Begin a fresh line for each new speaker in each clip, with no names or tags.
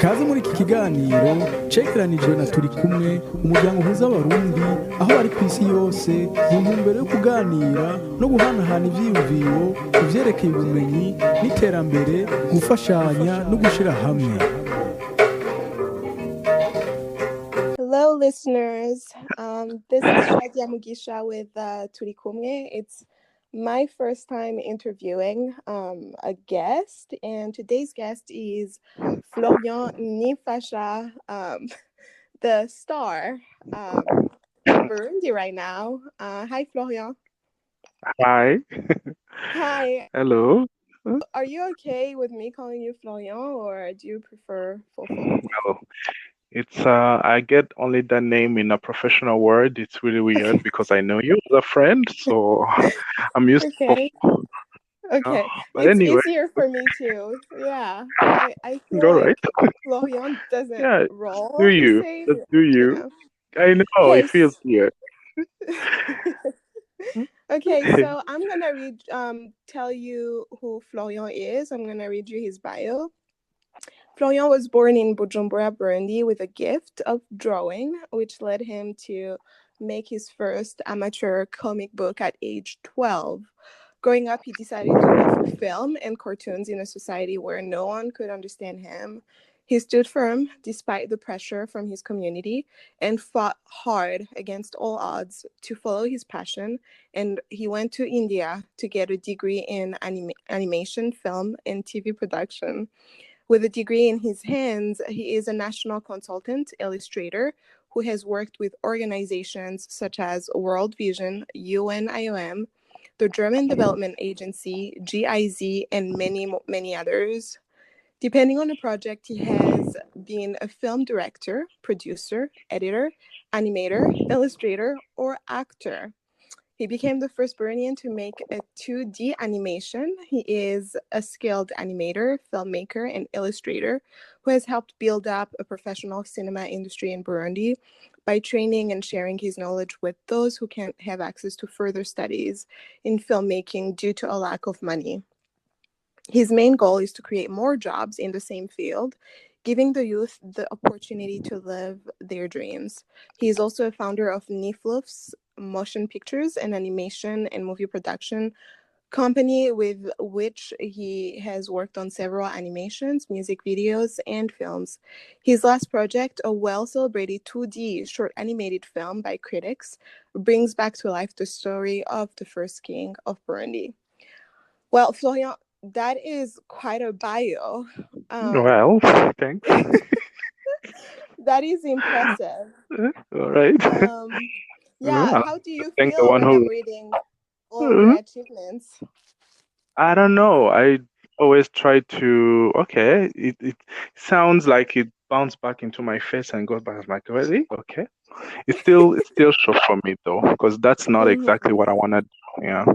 Kaze muri iki kiganiro cegeranijwe na TURIKUMWE, umuryango uhuza abarundi aho bari ku isi yose mu ntumbero yo kuganira no guhanahana ivyiyumviro ku vyerekeye ubumenyi n'iterambere, gufashanya no gushira hamwe.
Hello, listeners. This is Shadia Mugisha with TURIKUMWE. It's my first time interviewing a guest, and today's guest is Florian Nifasha, the star in Burundi right now. Hi, Florian.
Hi.
Hi.
Hello.
Are you okay with me calling you Florian, or do you prefer Fofo?
No. It's I get only that name in a professional word. It's really weird because I know you as a friend, so I'm used
Okay.
to.
Okay.
But
It's
anyway,
easier for me too. Yeah. I feel
all
like
right.
Florian doesn't
Yeah,
roll
do
to
you?
say,
Just do
you
you?
know.
I know
Okay.
it feels weird.
Okay, so I'm gonna tell you who Florian is. I'm gonna read you his bio. Florian was born in Bujumbura, Burundi, with a gift of drawing, which led him to make his first amateur comic book at age 12. Growing up, he decided to live for film and cartoons in a society where no one could understand him. He stood firm despite the pressure from his community and fought hard against all odds to follow his passion. And he went to India to get a degree in animation, film, and TV production. With a degree in his hands, he is a national consultant illustrator who has worked with organizations such as World Vision, UNIOM, the German Development Agency, GIZ, and many others. Depending on the project, he has been a film director, producer, editor, animator, illustrator, or actor. He became the first Burundian to make a 2D animation. He is a skilled animator, filmmaker, and illustrator who has helped build up a professional cinema industry in Burundi by training and sharing his knowledge with those who can't have access to further studies in filmmaking due to a lack of money. His main goal is to create more jobs in the same field, giving the youth the opportunity to live their dreams. He is also a founder of Nifluf's motion pictures and animation and movie production company, with which he has worked on several animations, music videos, and films. His last project, a well-celebrated 2D short animated film by critics, brings back to life the story of the first king of Burundi. Well, Florian, that is quite a bio.
Well, thanks.
That is impressive.
All right.
Yeah, how do you
Thank the
feel
one
when
who.
I'm reading all of your achievements?
I don't know. I always try to. Okay, it sounds like it bounced back into my face and goes back. I'm like, really? Okay. It's still short for me though, because that's not exactly what I want to do. Yeah.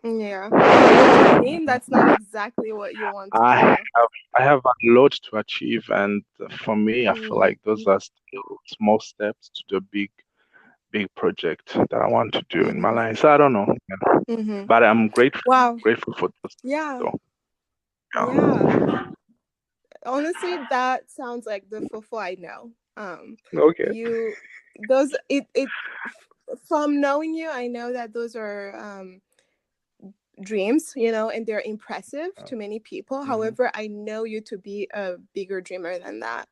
Yeah. What do you mean that's not exactly what you want to do?
I have a lot to achieve, and for me, I feel like those are still small steps to the big project that I want to do in my life. So I don't know, but I'm grateful.
Wow.
Grateful for those.
Yeah.
So,
Yeah. Honestly, that sounds like the Fofo I know.
Okay.
From knowing you, I know that those are dreams, and they're impressive to many people. However, I know you to be a bigger dreamer than that.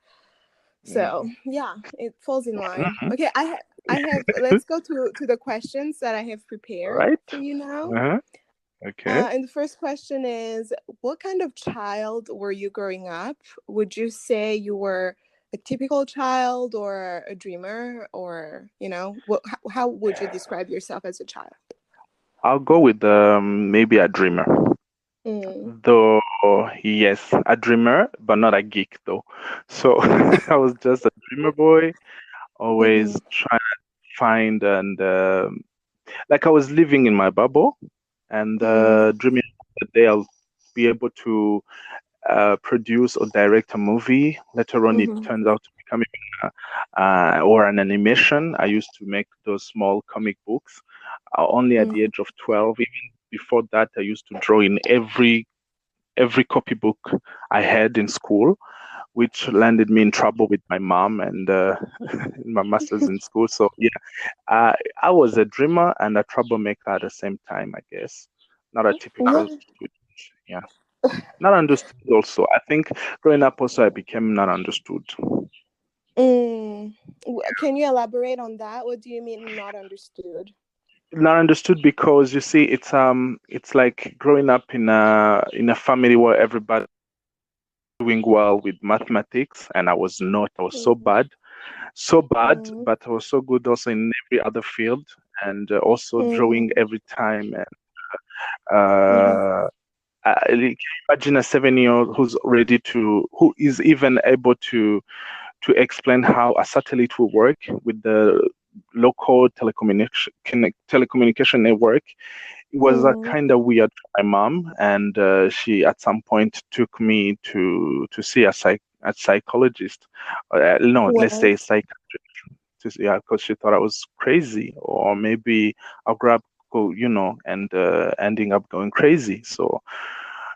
So yeah, it falls in line. Okay, I have. Let's go to the questions that I have prepared for you now.
Okay.
And the first question is, what kind of child were you growing up? Would you say you were a typical child or a dreamer, or how would you describe yourself as a child?
I'll go with maybe a dreamer. Though, yes, a dreamer, but not a geek though. So I was just a dreamer boy, always trying to find and like I was living in my bubble and dreaming the day I'll be able to produce or direct a movie. Later on, it turns out to become or an animation. I used to make those small comic books only at the age of 12. Even before that, I used to draw in every copybook I had in school. which landed me in trouble with my mom and my master's in school. So yeah, I was a dreamer and a troublemaker at the same time, I guess. Not a typical student. Yeah. Not understood also. I think growing up also I became not understood.
Can you elaborate on that? What do you mean not understood?
Not understood because you see it's like growing up in a family where everybody doing well with mathematics and I was not. I was so bad. So bad, but I was so good also in every other field and also drawing every time and can you imagine a 7-year-old who is even able to explain how a satellite will work with the local telecommunication network. It was a kind of weird for my mom, and she at some point took me to see a psychologist. No, let's say psychiatrist. Yeah, because she thought I was crazy, or maybe I'll grab, and ending up going crazy. So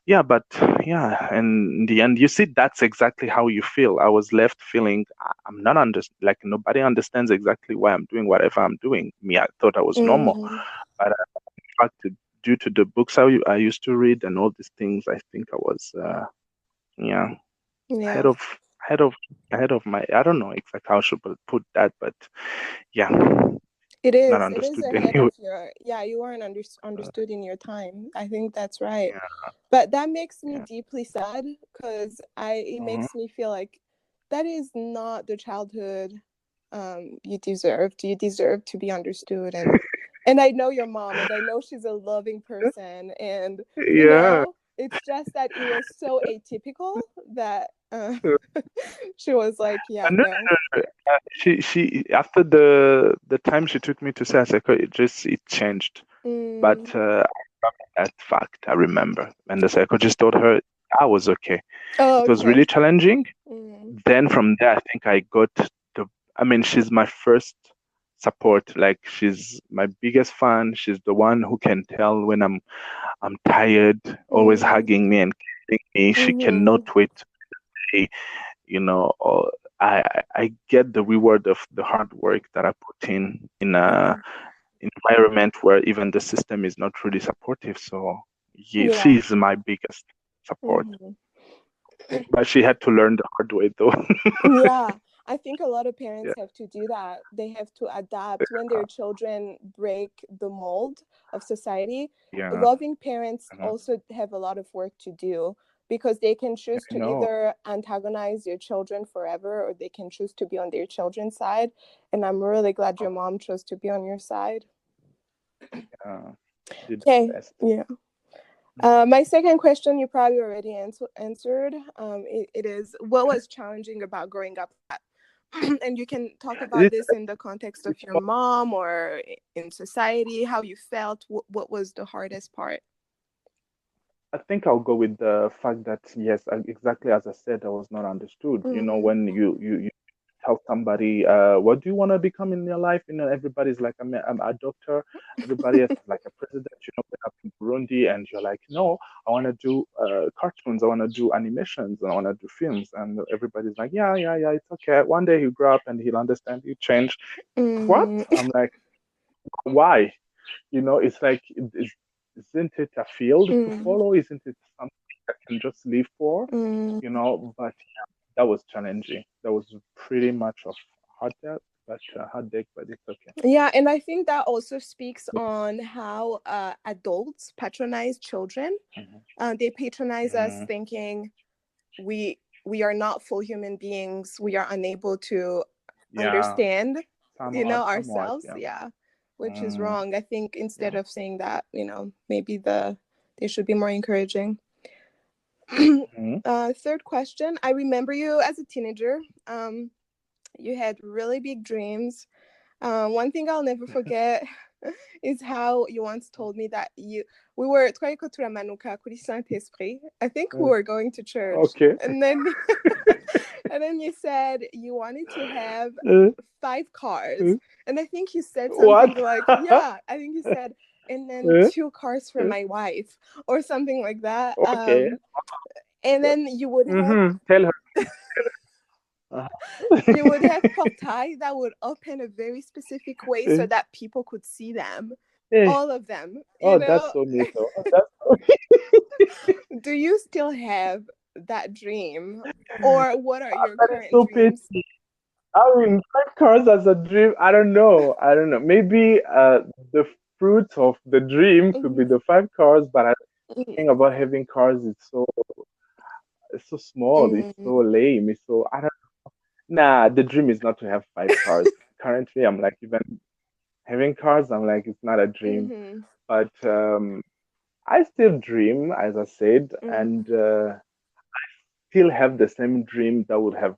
yeah, but yeah, and in the end, you see, that's exactly how you feel. I was left feeling I'm not like nobody understands exactly why I'm doing whatever I'm doing. Me, I thought I was normal, but in fact, due to the books I used to read and all these things, I think I was, ahead of ahead of ahead of my. I don't know exactly how I should put that, but yeah,
it is.
not
It is
understood
ahead
anyway.
of your. Yeah, you weren't understood in your time. I think that's right.
Yeah.
But that makes me deeply sad because it makes me feel like that is not the childhood you deserved. You deserve to be understood, and I know your mom, and I know she's a loving person, and it's just that it was so atypical that she was like, yeah, no.
She after the time she took me to see a psychologist, it changed. But that fact I remember, and the psychologist told her I was okay. It was really challenging. Then from there, I think I got she's my first support. Like she's my biggest fan. She's the one who can tell when I'm tired, always hugging me and kissing me. She cannot wait to say, or I get the reward of the hard work that I put in a environment where even the system is not really supportive. So she is my biggest support. But she had to learn the hard way though.
Yeah, I think a lot of parents have to do that. They have to adapt when their children break the mold of society. Loving parents also have a lot of work to do because they can choose to either antagonize their children forever or they can choose to be on their children's side. And I'm really glad your mom chose to be on your side. Okay. Yeah. My second question you probably already answered. It is, what was challenging about growing up? And you can talk about this in the context of your mom or in society, how you felt. What was the hardest part?
I think I'll go with the fact that, yes, exactly as I said, I was not understood. When you tell somebody, what do you want to become in your life? Everybody's like, I'm a doctor. Everybody else is like a president, up in Burundi. And you're like, no, I want to do cartoons. I want to do animations. And I want to do films. And everybody's like, yeah, it's okay. One day he'll grow up and he'll understand. You change. What? I'm like, why? It's like, isn't it a field to follow? Isn't it something I can just live for? But that was challenging. That was pretty much of heartache, but it's okay.
Yeah, and I think that also speaks on how adults patronize children. They patronize us thinking we are not full human beings. We are unable to understand, ourselves. Which is wrong. I think instead of saying that, maybe they should be more encouraging. Third question. I remember you as a teenager. You had really big dreams. One thing I'll never forget is how you once told me that we were twari turamanuka kuri Saint-Esprit. I think we were going to church.
Okay.
And then and then you said you wanted to have 5 cars. And I think you said something like, I think you said, and then 2 cars for my wife or something like that.
Okay.
And then you would have
tell her.
You would have portails that would open a very specific way so that people could see them.
Yeah.
All of them.
Oh, that's so neat.
Do you still have that dream? Or what are your
That is
current
so
dreams?
petty. I mean, 5 cars as a dream. I don't know. Maybe the fruit of the dream could be the 5 cars, but I think about having cars. It's so small. It's so lame. It's so I don't. Nah, the dream is not to have 5 cars. Currently, I'm like even having cars. I'm like it's not a dream, but I still dream, as I said, and still have the same dream that would have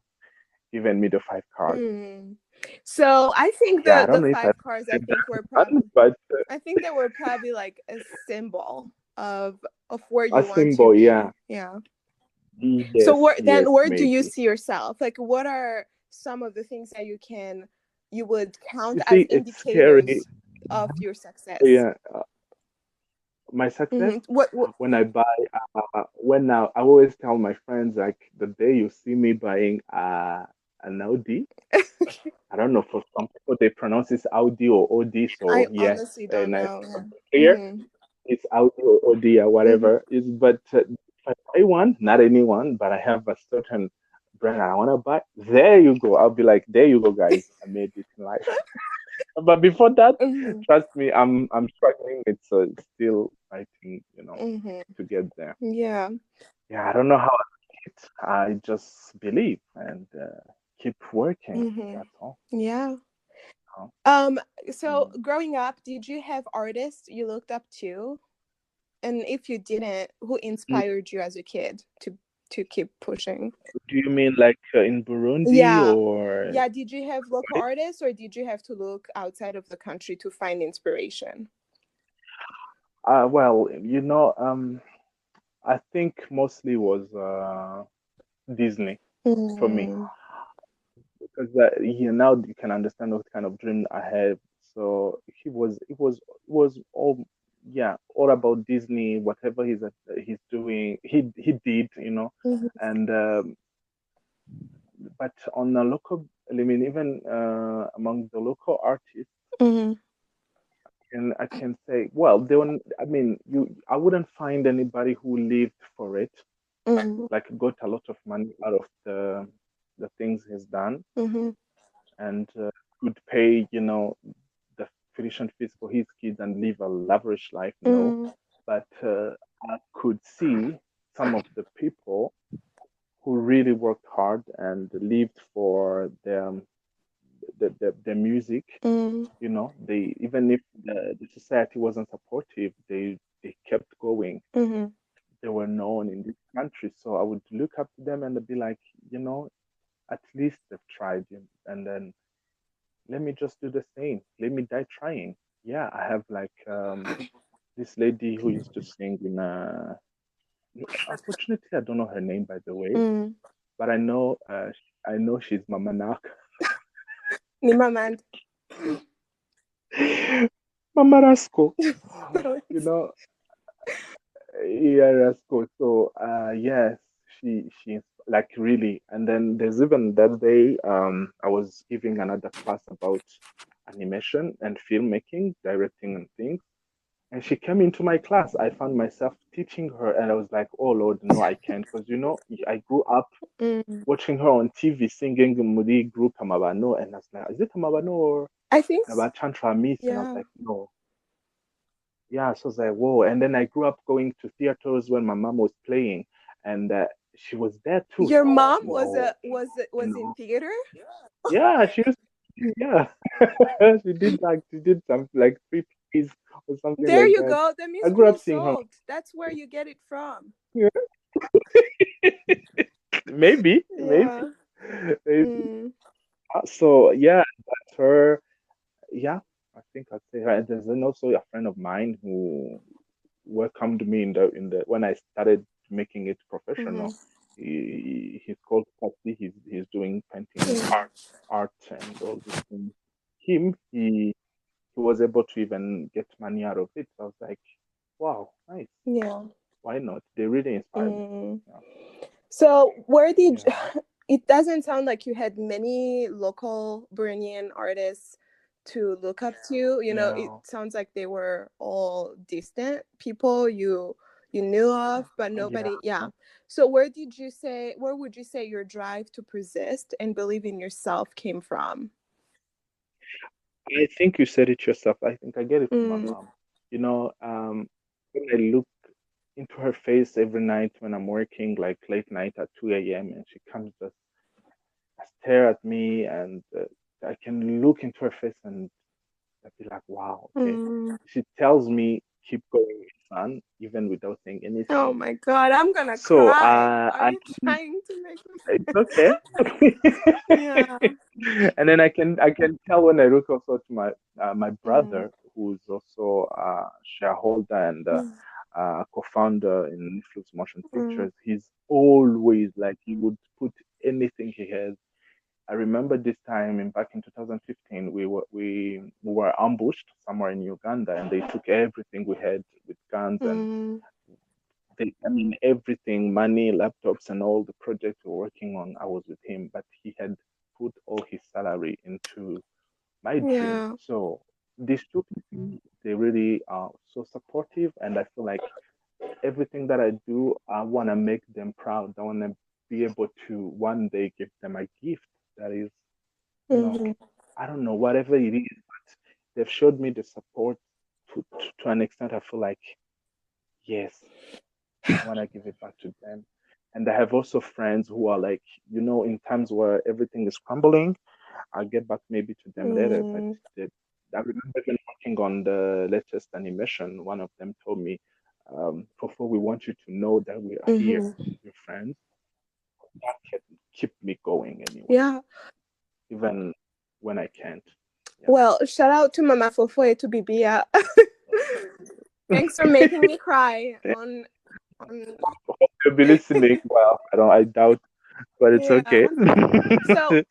given me the 5 cars.
So I think
Yeah, I
the
don't know if I
5 cars, I think were I think they were probably like a symbol of where you want
symbol,
to be.
yeah.
Yeah.
Yes,
So where do
maybe.
you see yourself? Like, what are some of the things that you would count
You
as
see, it's scary.
indicators of your success?
Yeah, my success
What?
when I buy. I always tell my friends like the day you see me buying an Audi. I don't know, for some people they pronounce it Audi or OD. So
I
yes,
honestly don't know.
clear. It's Audi or OD or whatever. But if I buy one, not anyone, but I have a certain brand I want to buy. There you go. I'll be like, there you go, guys. I made it in life. But before that, trust me, I'm struggling. It's still fighting, to get there.
Yeah.
Yeah, I don't know how I make it. I just believe and keep working. That's all.
Yeah. So growing up, did you have artists you looked up to? And if you didn't, who inspired you as a kid to keep pushing?
Do you mean like in Burundi or?
Yeah, did you have local artists or did you have to look outside of the country to find inspiration?
Well, I think mostly was Disney for me. Because now you can understand what kind of dream I have. So it was all all about Disney. Whatever he's doing, he did, and but on a local, I mean, even among the local artists, and I can say, well, they don't. I mean, I wouldn't find anybody who lived for it, like got a lot of money out of the things he's done, and could pay, the tuition fees for his kids and live a lavish life. No, but I could see some of the people who really worked hard and lived for their music. They, even if the society wasn't supportive, they kept going. They were known in this country, so I would look up to them and be like, at least they've tried, and then let me just do the same. Let me die trying. Yeah, I have like this lady who used to sing in unfortunately I don't know her name, by the way, but I know she's Mama Nak.
Nimamand.
Mama Rasco. Yeah, Rasco. So yes, she's like really. And then there's even that day I was giving another class about animation and filmmaking, directing and things. And she came into my class. I found myself teaching her, and I was like, "Oh Lord, no, I can't," because I grew up watching her on TV singing Muri group Kamabano, and I was like, "Is it Kamabano or
I think
about Chantra Miss?" And I was like, "No." Yeah, so I was like, "Whoa!" And then I grew up going to theaters when my mom was playing, and she was there too.
Your
so
mom
was
in theater?
Yeah, she was. Yeah, she did some like 3 plays or something
there
like
you
that.
go. The
I grew
musical
up seeing her.
sold. That's where you get it from.
Yeah. Maybe. So yeah, that's her. Yeah, I think I'd say her. And there's then also a friend of mine who welcomed me in the when I started making it professional. He's called Patsy. He's doing painting art and all these things. He was able to even get money out of it. So I was like, wow, nice.
Yeah.
Why not? They really inspired me. Yeah.
So where did it doesn't sound like you had many local Burundian artists to look up to. You know, it sounds like they were all distant people you knew of, but nobody. Yeah. So where would you say your drive to persist and believe in yourself came from?
I think you said it yourself. I think I get it from my mom. You know, when I look into her face every night when I'm working, like late night at 2 a.m., and she comes just stare at me, and I can look into her face and I'd be like, wow, okay. She tells me, keep going, son, even without saying anything.
Oh my God, I'm gonna cry. Are you trying to make me?
It's okay.
Yeah.
And then I can tell when I look also to my brother, who's also a shareholder and co-founder in Nifasha Motion Pictures. He's always like, he would put anything he has. I remember this time back in 2015, we were ambushed somewhere in Uganda, and they took everything we had with guns and everything, money, laptops, and all the projects we were working on. I was with him, but he had put all his salary into my dream. So these two people, they really are so supportive, and I feel like everything that I do, I want to make them proud. I want to be able to one day give them a gift that is, I don't know, whatever it is, but they've showed me the support to an extent. I feel like, yes, I want to give it back to them. And I have also friends who are like, in times where everything is crumbling, I'll get back maybe to them later. But I remember when working on the latest animation, one of them told me, Fofo, we want you to know that we are here, your friends. That can keep me going anyway.
Yeah.
Even when I can't.
Yeah. Well, shout out to Mama Fofo to Bibia. Thanks for making me cry on
You'll be listening. Well, I doubt, but it's okay.
So,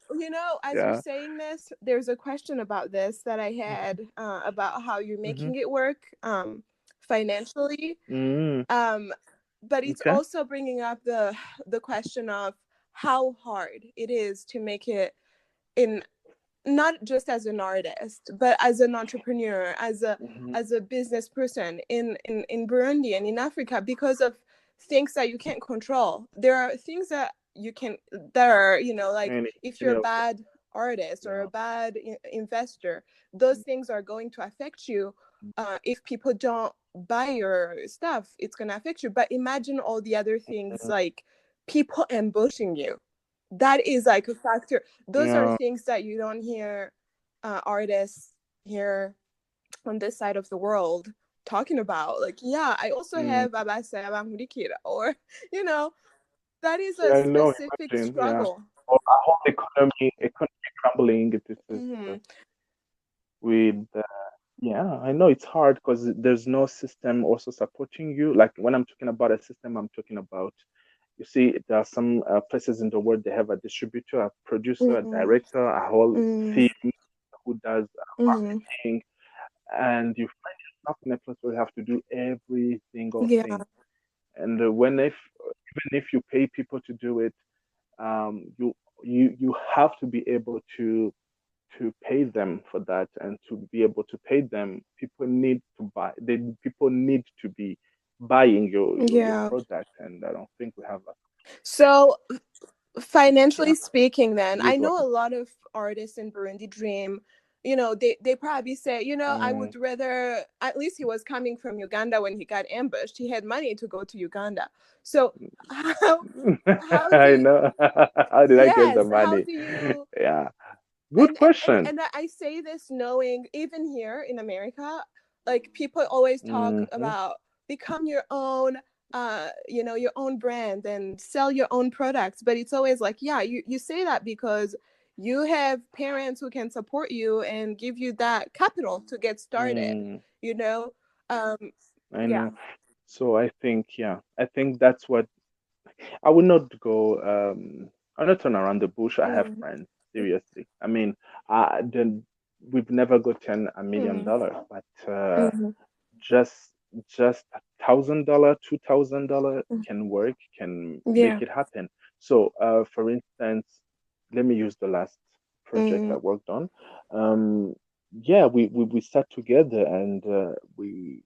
as you're saying this, there's a question about this that I had about how you're making it work financially. But it's also bringing up the question of how hard it is to make it in, not just as an artist, but as an entrepreneur, as a business person in Burundi and in Africa, because of things that you can't control. There are things that you can, that are, like if you're a bad artist or a bad investor, those things are going to affect you. If people don't buy your stuff, it's going to affect you. But imagine all the other things, like people ambushing you. That is like a factor. Those are things that you don't hear artists here on this side of the world talking about. Like, I also have Abasa Abamurikira, or that is a specific struggle.
Our whole economy crumbling. It is with I know it's hard because there's no system also supporting you. Like when I'm talking about a system, I'm talking about, you see, there are some places in the world, they have a distributor, a producer, a director, a whole team who does marketing, and you find yourself in a place where you have to do every single thing. And even if you pay people to do it, you have to be able to pay them for that, and to be able to pay them, people need to buy. People need to be buying your product, and I don't think we have that.
So financially speaking, then I know a lot of artists in Burundi dream. They probably say, I would rather, at least he was coming from Uganda when he got ambushed. He had money to go to Uganda. So how
I know. How did I get the money?
How do you?
Good question.
And I say this knowing, even here in America, like people always talk about become your own, your own brand and sell your own products. But it's always like, you say that because you have parents who can support you and give you that capital to get started,
I know. So I think that's what I would not go. I'm not turn around the bush. I have friends. Seriously, I mean, we've never gotten $1 million, but just $1,000, $2,000 can work, can make it happen. So, for instance, let me use the last project I worked on. Yeah, we sat together and we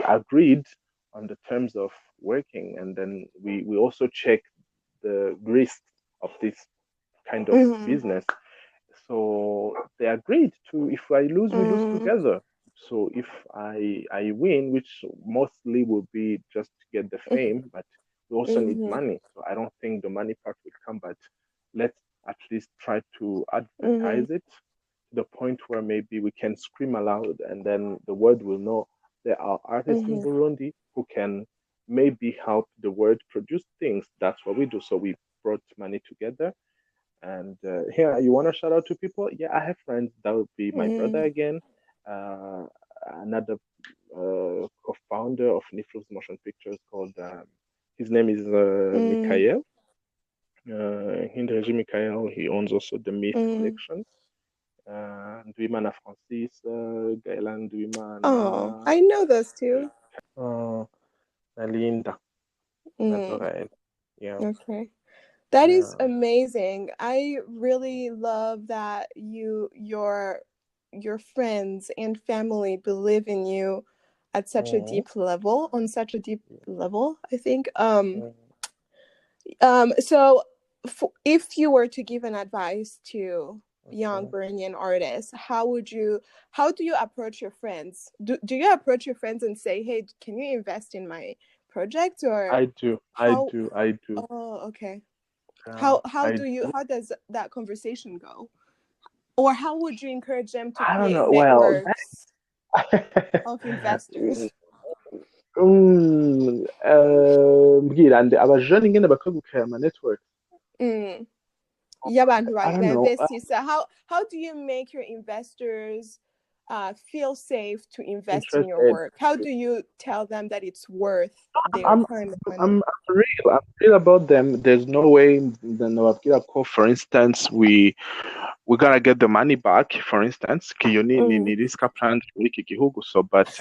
agreed on the terms of working, and then we also checked the risk of this kind of business. So they agreed to, if I lose, we lose together. So if I win, which mostly will be just to get the fame, but we also need money. So I don't think the money part will come, but let's at least try to advertise it to the point where maybe we can scream aloud and then the world will know there are artists in Burundi who can maybe help the world produce things. That's what we do. So we brought money together. And here, you want to shout out to people? Yeah, I have friends. That would be my brother again, another co-founder of Nifasha Motion Pictures called, his name is Mikael. Hindreji Mikael, he owns also the Myth Collection. Ndwimana Francis, Gaila Ndwimana.
Oh, I know those two.
Nalinda. Yeah.
Okay. That is amazing. I really love that your friends and family believe in you at such a deep level, on such a deep level, I think. So if you were to give an advice to young Burundian artists, how do you approach your friends? Do you approach your friends and say, hey, can you invest in my project? Or
I do.
Oh, okay. How does that conversation go? Or how would you encourage them to create networks of investors?
Mbwira nde abajene ingene bakagukaya ama network.
Y'abantu ba-investisa. How do you make your investors feel safe to invest in your work? How do you tell them that it's worth their time and money?
I'm real about them. There's no way for instance, we're gonna get the money back, for instance. Ni risk plan so but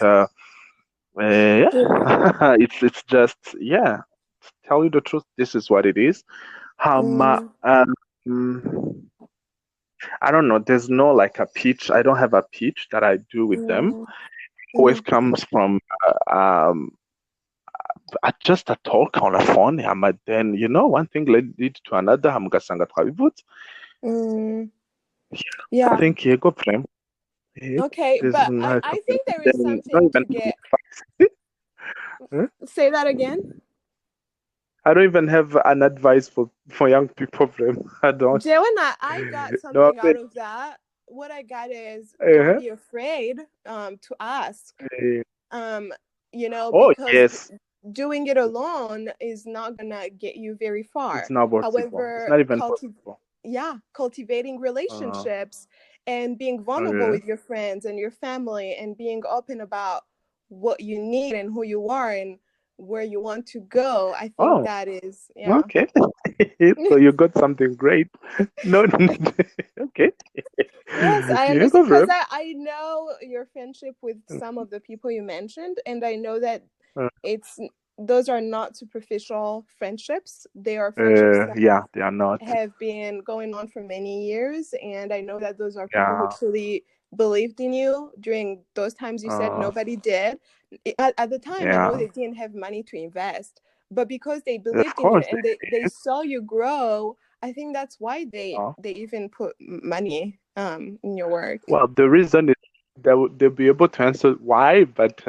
it's just, yeah, to tell you the truth, this is what it is. I don't know, there's no like a pitch. I don't have a pitch that I do with them. It always comes from just a talk on the phone, and then one thing lead to another.
Yeah,
I think you go frame.
Okay, but I think there is something to get. Say that again.
I don't even have an advice for young people. I don't.
Joanna, I got something out of that. What I got is don't be afraid to ask. Because doing it alone is not gonna get you very far.
It's not possible.
However,
it's not even possible.
Cultivating relationships and being vulnerable with your friends and your family and being open about what you need and who you are and where you want to go. I think that is
okay. So you got something great. No, okay.
Yes, I understand, because I know your friendship with some of the people you mentioned, and I know that those are not superficial friendships. They are friendships
they are not.
Have been going on for many years, and I know that those are people who truly believed in you during those times you said nobody did. At the time, I know they didn't have money to invest, but because they believed in you and they saw you grow, I think that's why they even put money in your work.
Well, the reason is they'll be able to answer why, but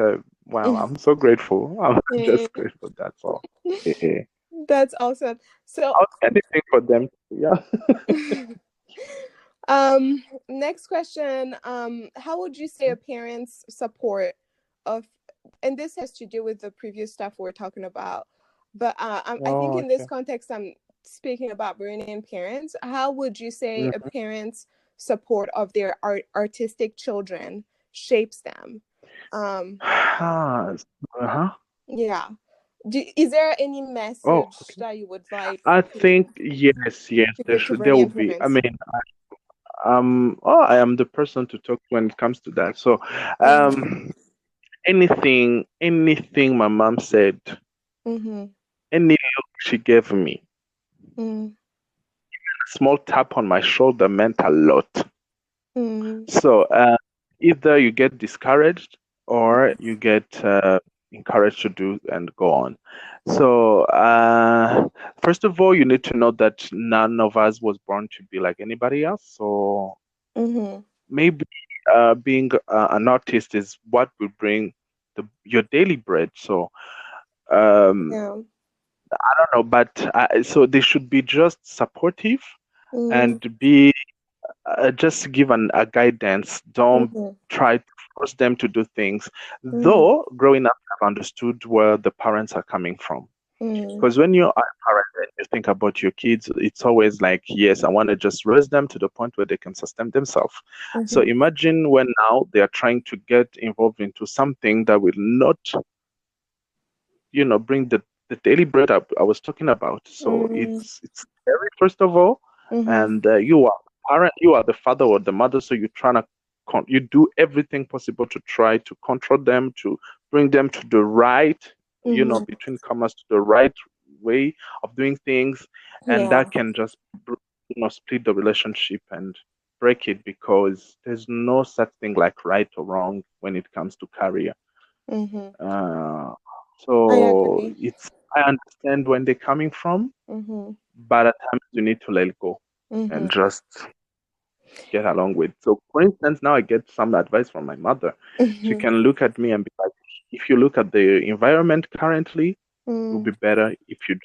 I'm so grateful. I'm just grateful. That's all.
That's awesome. So
anything for them. Yeah.
Next question. How would you say a parent's support of, and this has to do with the previous stuff we're talking about, but I think in this context, I'm speaking about Burundian parents. How would you say a parent's support of their artistic children shapes them? Yeah. Is there any message that you would like?
I think yes, there will be. I mean, I am the person to talk when it comes to that. So, anything my mom said, any look she gave me,
Mm.
A small tap on my shoulder meant a lot.
Mm.
So either you get discouraged or you get encouraged to do and go on. So first of all, you need to know that none of us was born to be like anybody else. So
Mm-hmm.
maybe being an artist is what will bring your daily bread. So
Yeah.
I don't know, but so they should be just supportive
Mm.
and be just give a guidance. Don't
Mm-hmm.
try to force them to do things.
Mm-hmm.
Though growing up, I've understood where the parents are coming from.
Mm.
Because when you are a parent and you think about your kids, it's always like, yes, I want to just raise them to the point where they can sustain themselves. So
Mm-hmm.
imagine when now they are trying to get involved into something that will not, bring the daily bread up I was talking about. So
Mm.
it's scary, first of all,
Mm-hmm.
and you are parent, you are the father or the mother, so you're trying to you do everything possible to try to control them, to bring them to the right,
Mm-hmm.
between commas, to the right way of doing things, and
Yeah.
that can just split the relationship and break it, because there's no such thing like right or wrong when it comes to career.
Mm-hmm.
uh,
I
so
agree.
I understand when they're coming from,
Mm-hmm.
but at times you need to let go
Mm-hmm.
and just get along with. So, for instance, now I get some advice from my mother. She
Mm-hmm.
can look at me and be like, if you look at the environment currently, it would
Mm.
be better if you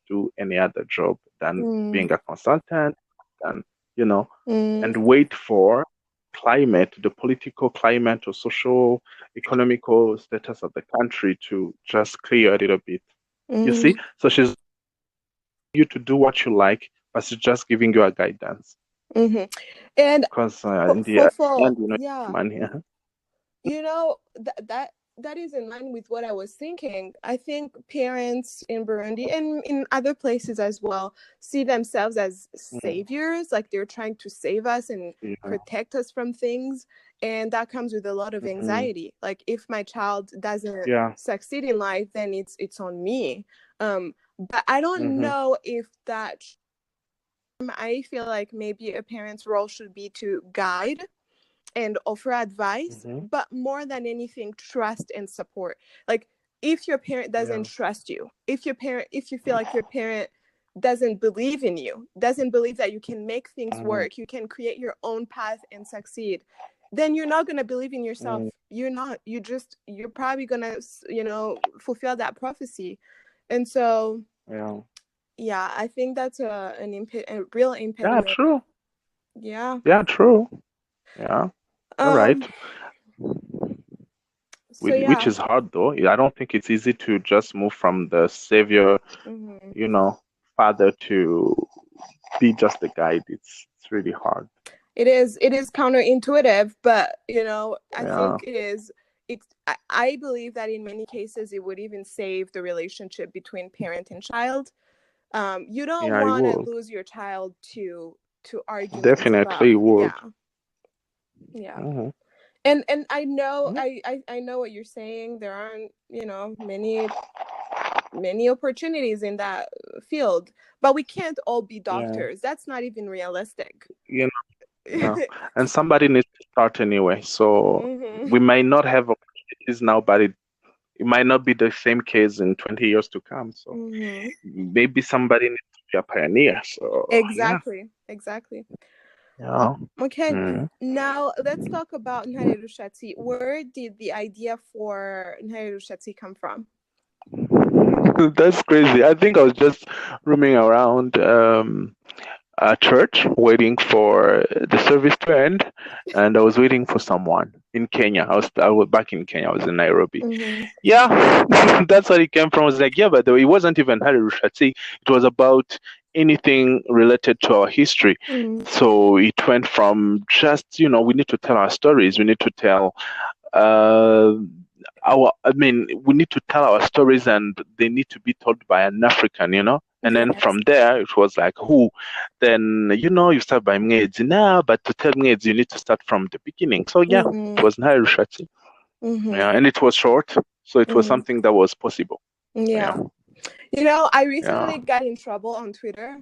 do any other job than
Mm.
being a consultant, and and
Mm.
wait for climate, the political climate or social, economical status of the country to just clear a little bit. You see?
Mm.
So she's you to do what you like, but she's just giving you a guidance.
Mm-hmm. And
Because in the
for
end,
yeah,
money.
that is in line with what I was thinking. I think parents in Burundi and in other places as well see themselves as saviors, like they're trying to save us and
Yeah.
protect us from things, and that comes with a lot of anxiety. Like if my child doesn't succeed in life, then it's on me. But I don't know if that. I feel like maybe a parent's role should be to guide and offer advice, but more than anything, trust and support. Like if your parent doesn't trust you, if you feel like your parent doesn't believe in you, doesn't believe that you can make things work, you can create your own path and succeed, then you're not going to believe in yourself. You're probably going to, fulfill that prophecy. And so, yeah, I think that's a real impediment.
Yeah, true.
Yeah.
Yeah, true. Yeah. All right.
So
Which is hard though. I don't think it's easy to just move from the savior, father, to be just a guide. It's really hard.
It is counterintuitive, but I think it is. I believe that in many cases it would even save the relationship between parent and child. You don't want to lose your child to arguments.
Definitely would.
Yeah. And I know I know what you're saying. There aren't many opportunities in that field, but we can't all be doctors. That's not even realistic.
And somebody needs to start anyway. So we might not have opportunities now, but it might not be the same case in 20 years to come. So maybe somebody needs to be a pioneer. So
exactly.
Yeah.
Okay. Now let's talk about Ntare Rushatsi. Where did the idea for Ntare Rushatsi come from?
That's crazy. I think I was just roaming around a church waiting for the service to end, and I was waiting for someone in Kenya. I was back in Kenya. I was in Nairobi. Yeah, that's what it came from. I was like, yeah, but it wasn't even Hari Rushati. It was about anything related to our history. So it went from just we need to tell our stories. We need to tell we need to tell our stories, and they need to be told by an African, And then from there, it was like, who? Then, you start by Mngezi now, but to tell Mngezi, you need to start from the beginning. So, yeah, it was Nairushati. Yeah, and it was short, so it was something that was possible.
Yeah. You know, I recently got in trouble on Twitter.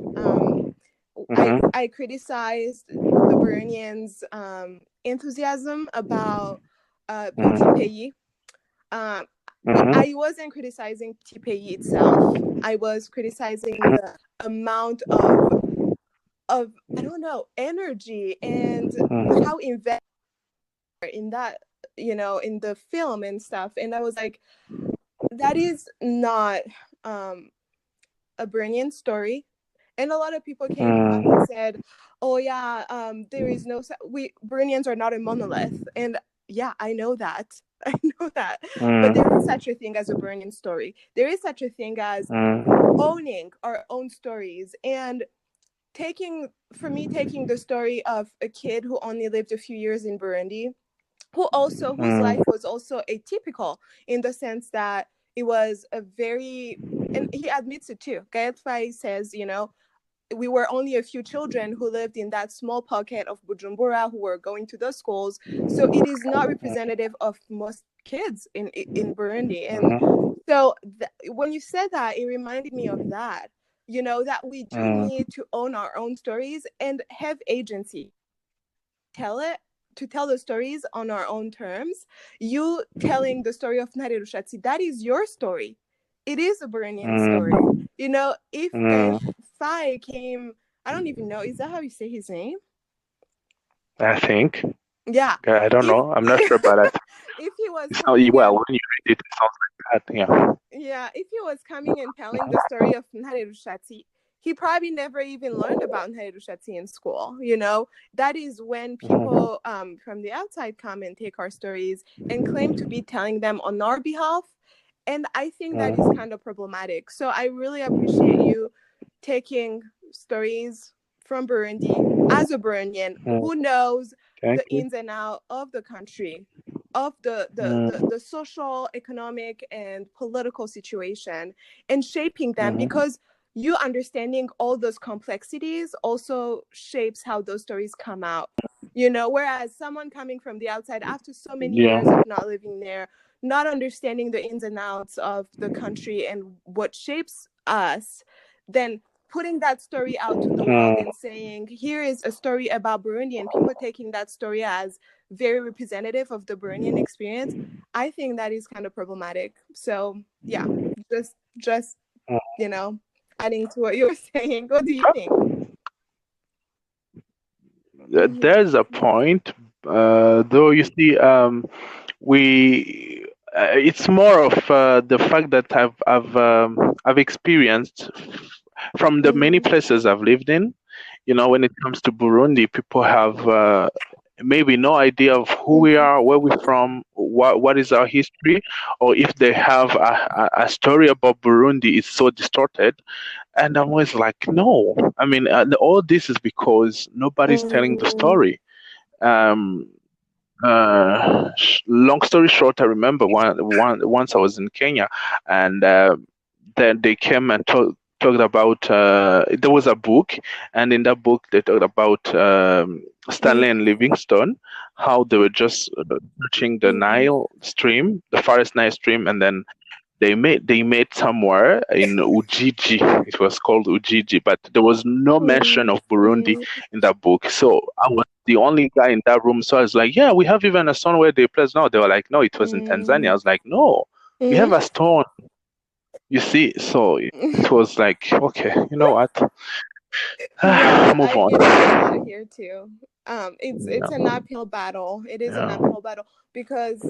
I criticized the Burundians' enthusiasm about Petit Pays. I wasn't criticizing Petit Pays itself. I was criticizing the amount of I don't know, energy and how invested in that, you know, in the film and stuff. And I was like, that is not a Burundian story. And a lot of people came out and said, oh yeah, there is no, Burundians are not a monolith. And yeah, I know that. I know that. But there is such a thing as a Burundian story. There is such a thing as owning our own stories. And taking the story of a kid who only lived a few years in Burundi, whose life was also atypical in the sense that it was a very, and he admits it too. Gael Faye says, you know, we were only a few children who lived in that small pocket of Bujumbura who were going to those schools. So it is not representative of most kids in Burundi. And so when you said that, it reminded me of that, you know, that we do need to own our own stories and have agency. To tell the stories on our own terms. You telling the story of Ntare Rushatsi, that is your story. It is a Burundian story. You know, if Faye came, I don't even know, is that how you say his name?
I think.
Yeah.
I don't know. I'm not sure about that.
If he was
when you read it, it sounds like that. Yeah.
Yeah. If he was coming and telling the story of Ntare Rushatsi, he probably never even learned about Ntare Rushatsi in school. You know, that is when people from the outside come and take our stories and claim to be telling them on our behalf. And I think that is kind of problematic. So I really appreciate you taking stories from Burundi as a Burundian who knows the ins and outs of the country, of the social, economic, and political situation, and shaping them, because you understanding all those complexities also shapes how those stories come out. You know, whereas someone coming from the outside after so many years of not living there, not understanding the ins and outs of the country and what shapes us, then putting that story out to the world and saying, here is a story about Burundi, and people taking that story as very representative of the Burundian experience, I think that is kind of problematic. So yeah, just you know, adding to what you were saying. What do you think?
There's a point, though, you see, it's more of the fact that I've experienced from the many places I've lived in. You know, when it comes to Burundi, people have maybe no idea of who we are, where we're from, what is our history, or if they have a story about Burundi, it's so distorted. And I'm always like, no. I mean, all this is because nobody's telling the story. Long story short, I remember once I was in Kenya, and then they came and talked about. There was a book, and in that book they talked about Stanley and Livingstone, how they were just searching the Nile stream, the forest Nile stream, and then they met somewhere in Ujiji. It was called Ujiji, but there was no mention of Burundi in that book. So I was the only guy in that room. So I was like, yeah, we have even a stone where they place. No, they were like, no, it was in Tanzania. I was like, no, we have a stone. You see, so it was like, okay, you know what? Move on.
I get here too. It's an uphill battle. It is an uphill battle because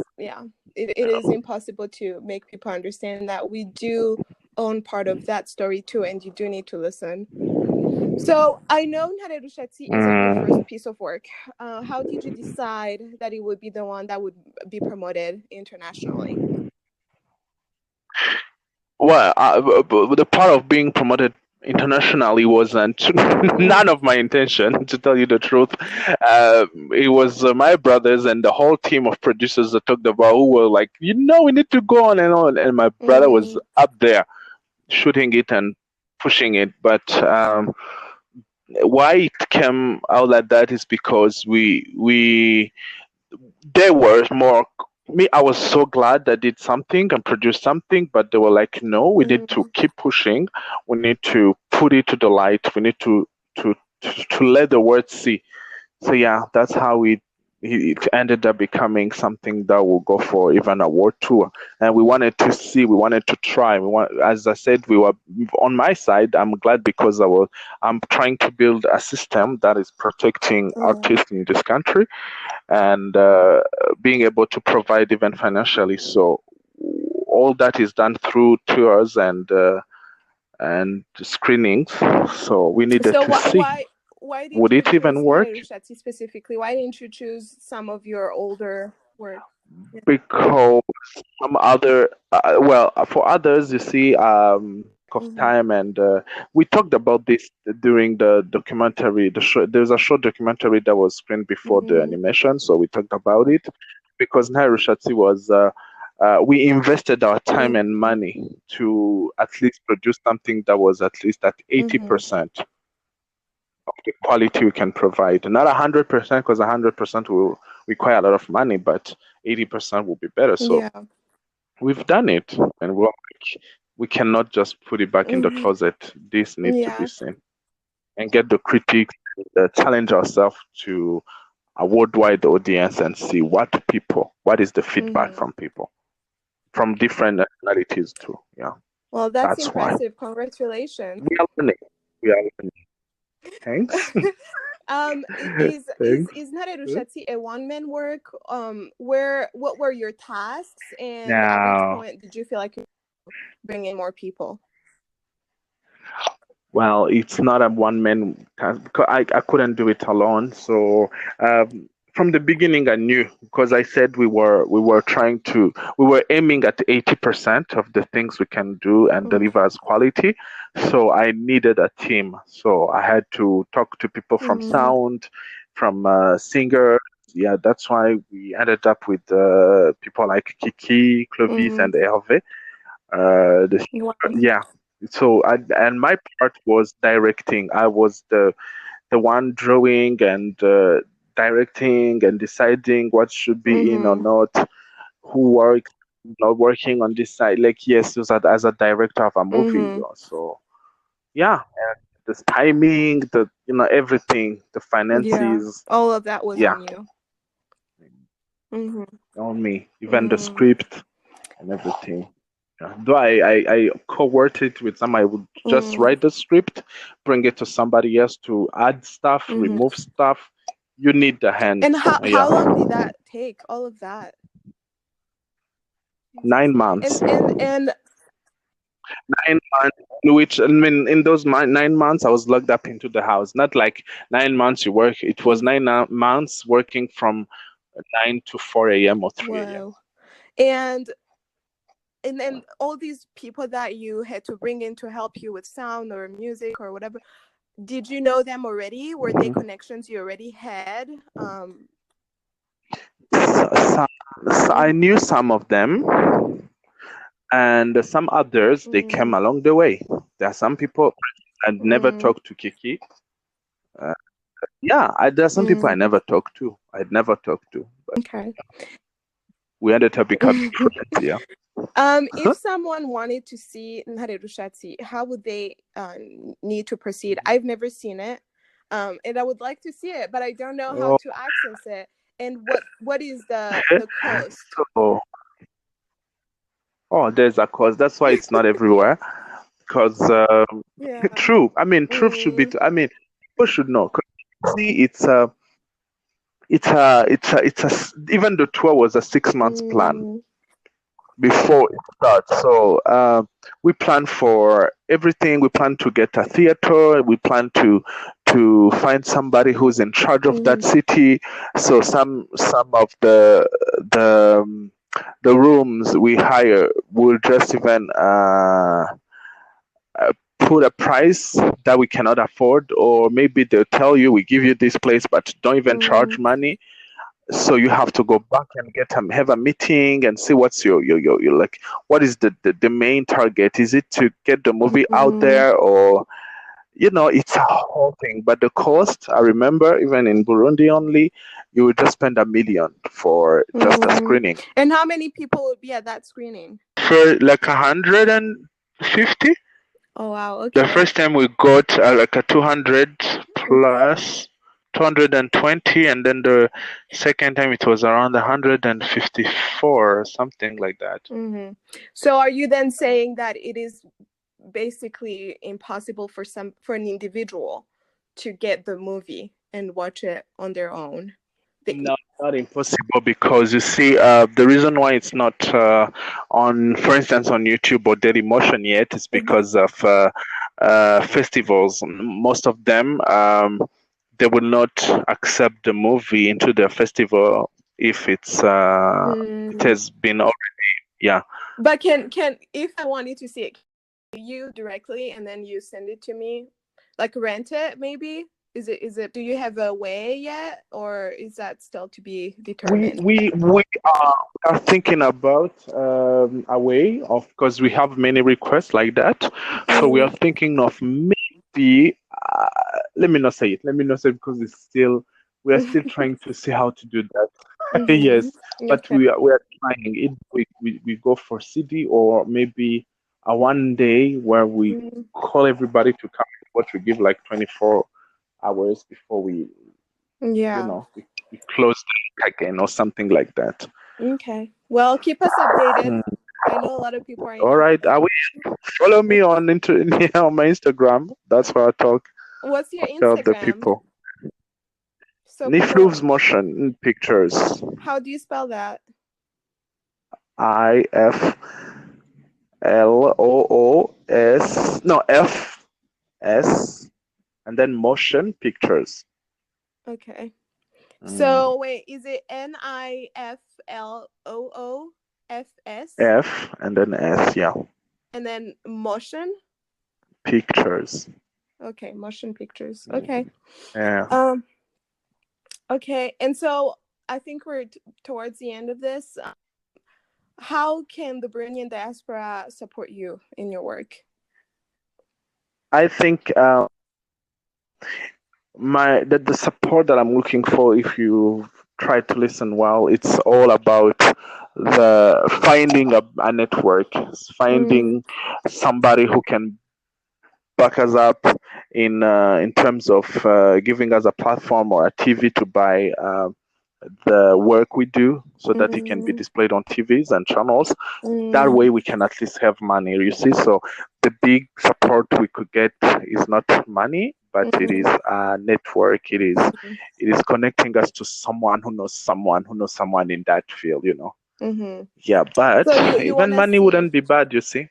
it is impossible to make people understand that we do own part of that story too, and you do need to listen. So I know Ntare Rushatsi isn't your first piece of work. How did you decide that it would be the one that would be promoted internationally?
Well, the part of being promoted internationally wasn't none of my intention, to tell you the truth. It was my brothers and the whole team of producers that talked about, who were like, we need to go on and on. And my brother was up there shooting it and pushing it. But why it came out like that is because they were more me, I was so glad I did something and produced something, but they were like, no, we need to keep pushing. We need to put it to the light. We need to let the world see. So yeah, that's how it ended up becoming something that will go for even a world tour. And we wanted to see, we wanted to try. As I said, we were on my side. I'm glad because I'm trying to build a system that is protecting artists in this country and being able to provide even financially. So all that is done through tours and screenings. So we needed to see.
Why did
would
you
it even
choose
work?
Nifasha specifically? Why didn't you choose some of your older work?
Because some other, for others, you see, of time, and we talked about this during the documentary. There's a short documentary that was screened before the animation, so we talked about it because Nairushati was. We invested our time and money to at least produce something that was at least at 80% of the quality we can provide. Not 100%, because 100% will require a lot of money, but 80% will be better. So we've done it, and we cannot just put it back in the closet. This needs to be seen and get the critics, challenge ourselves to a worldwide audience and see what is the feedback from people from different nationalities too. Yeah.
Well, that's impressive. Why. Congratulations.
We are learning. Thanks.
Is Nifasha a one-man work? What were your tasks, and at which point did you feel like you were bringing more people?
Well, it's not a one-man task. I couldn't do it alone. So from the beginning, I knew, because I said we were aiming at 80% of the things we can do and deliver as quality. So I needed a team. So I had to talk to people from sound, from singers. Yeah, that's why we ended up with people like Kiki, Clovis, and Hervé. Yeah. So and my part was directing. I was the one drawing and directing and deciding what should be in or not, who works, not working on this side. Like, yes, as a director of a movie. So yeah, and the timing, everything, the finances,
all of that was on you.
On me, even the script and everything. Though I co-worked with some, I would just write the script, bring it to somebody else to add stuff, remove stuff. You need the hands.
And how long did that take? All of that?
9 months.
And
9 months, which I mean, in those 9 months, I was locked up into the house. Not like 9 months you work. It was 9 months working from 9 to 4 a.m. or 3 a.m.
And then all these people that you had to bring in to help you with sound or music or whatever, did you know them already? Were they connections you already had?
I knew some of them, and some others, they came along the way. There are some people I'd never talked to Kiki. There are some people I never talked to. I'd never talked to. But
okay.
We ended up becoming friends, yeah.
If someone wanted to see Nifasha, how would they need to proceed? I've never seen it, and I would like to see it, but I don't know how to access it. And what is the cost?
There's a cost. That's why it's not everywhere. Because true. I mean, truth should be. I mean, people should know. See, even the tour was a 6 months plan before it starts. So we plan for everything. We plan to get a theater. We plan to find somebody who's in charge of that city. So some of the rooms we hire will just even put a price that we cannot afford, or maybe they'll tell you, we give you this place but don't even charge money. So you have to go back and have a meeting and see what's your like, what is the main target? Is it to get the movie out there, or it's a whole thing. But the cost, I remember, even in Burundi only, you would just spend 1 million for just a screening.
And how many people would be at that screening?
For like 150.
Oh wow! Okay.
The first time we got like a 200 plus 220, and then the second time it was around 154 or something like that.
Mm-hmm. So are you then saying that it is basically impossible for an individual to get the movie and watch it on their own?
No, not impossible, because you see, the reason why it's not on, for instance, on YouTube or Dailymotion yet is because of festivals. Most of them, they will not accept the movie into their festival if it has been already, yeah.
But can if I wanted to see it, you directly and then you send it to me, like rent it maybe? Is it do you have a way yet, or is that still to be determined?
We are thinking about a way of, because we have many requests like that. So we are thinking of maybe let me not say it because we are still trying to see how to do that. Yes, but we are trying it. We go for CD, or maybe a one day where we call everybody to come and watch. We give like 24 hours before we we close the link again or something like that.
Okay. Well, keep us updated. I know a lot of people are
all right. I will follow me on on my Instagram. That's where I talk.
What's your Instagram?
The people.
So
Nifasha motion pictures.
How do you spell that?
F and then motion pictures.
Okay. So wait, is it NIFLOOFS?
F and then S, yeah.
And then motion?
Pictures.
Okay, motion pictures. Okay.
Yeah.
Okay, and so I think we're towards the end of this. How can the Burundian diaspora support you in your work?
I think the support that I'm looking for, if you try to listen well, it's all about the finding a network, finding somebody who can back us up in terms of giving us a platform or a TV to buy the work we do, so that it can be displayed on TVs and channels. That way we can at least have money, you see. So the big support we could get is not money, but it is a network. It is connecting us to someone who knows someone in that field, Yeah, but
so
even money wouldn't be bad, you see.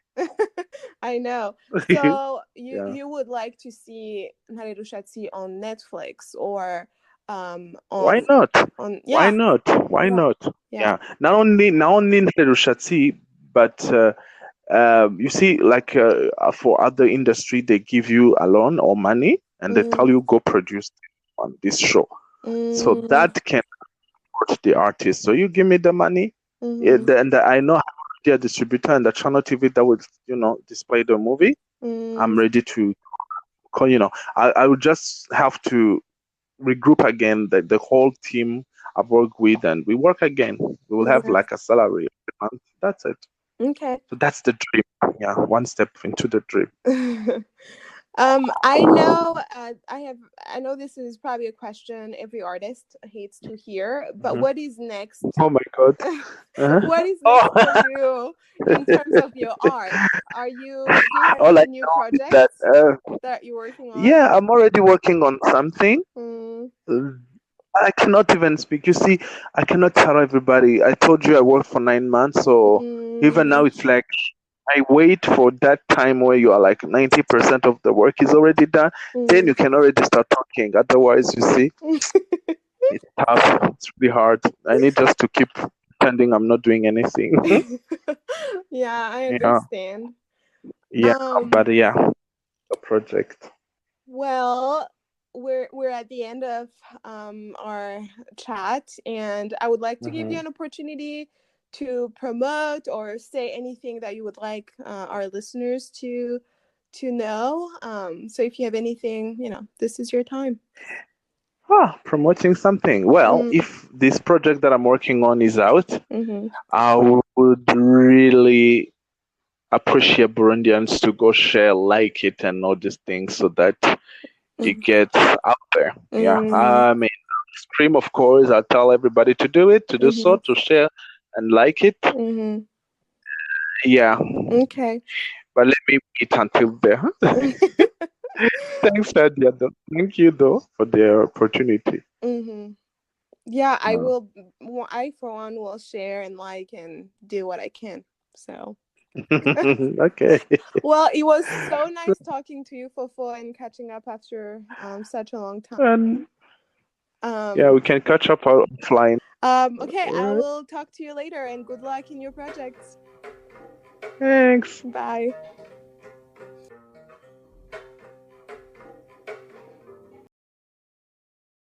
I know. So you would like to see Ntarerushatsi on Netflix or
why not? Why not? Yeah. Not only Ntarerushatsi, but you see, like for other industry, they give you a loan or money, and they tell you go produce on this show. So that can support the artist. So you give me the money, and I know the distributor and the channel TV that would display the movie. I'm ready to call. I would just have to regroup again the whole team I've worked with, and we work again. We will have like a salary every month. That's it.
Okay.
So that's the dream. Yeah, one step into the dream.
I know I know this is probably a question every artist hates to hear, but what is next?
Oh my God.
What is next for you in terms of your art? Do you have any new projects that you're working on?
Yeah, I'm already working on something. I cannot even speak. You see, I cannot tell everybody. I told you I worked for 9 months, so even now it's like I wait for that time where you are like 90% of the work is already done. Then you can already start talking. Otherwise, you see, it's tough. It's really hard. I need just to keep pretending I'm not doing anything.
Yeah, I understand.
Yeah, but yeah, a project.
Well, we're at the end of our chat, and I would like to give you an opportunity to promote or say anything that you would like our listeners to to know. So if you have anything, this is your time.
Promoting something. Well, if this project that I'm working on is out, I would really appreciate Burundians to go share, like it, and all these things so that it gets out there. Yeah. I mean, Scream, of course, I'll tell everybody to do it, to do so, to share and like it. Yeah.
Okay.
But let me wait until there. Thanks, Nadia. Thank you, though, for the opportunity.
Yeah, I will. I, for one, will share and like and do what I can. So.
Okay.
Well, it was so nice talking to you, Fofo, and catching up after such a long time.
Yeah, we can catch up offline.
Okay, I will talk to you later, and good luck in your projects.
Thanks.
Bye.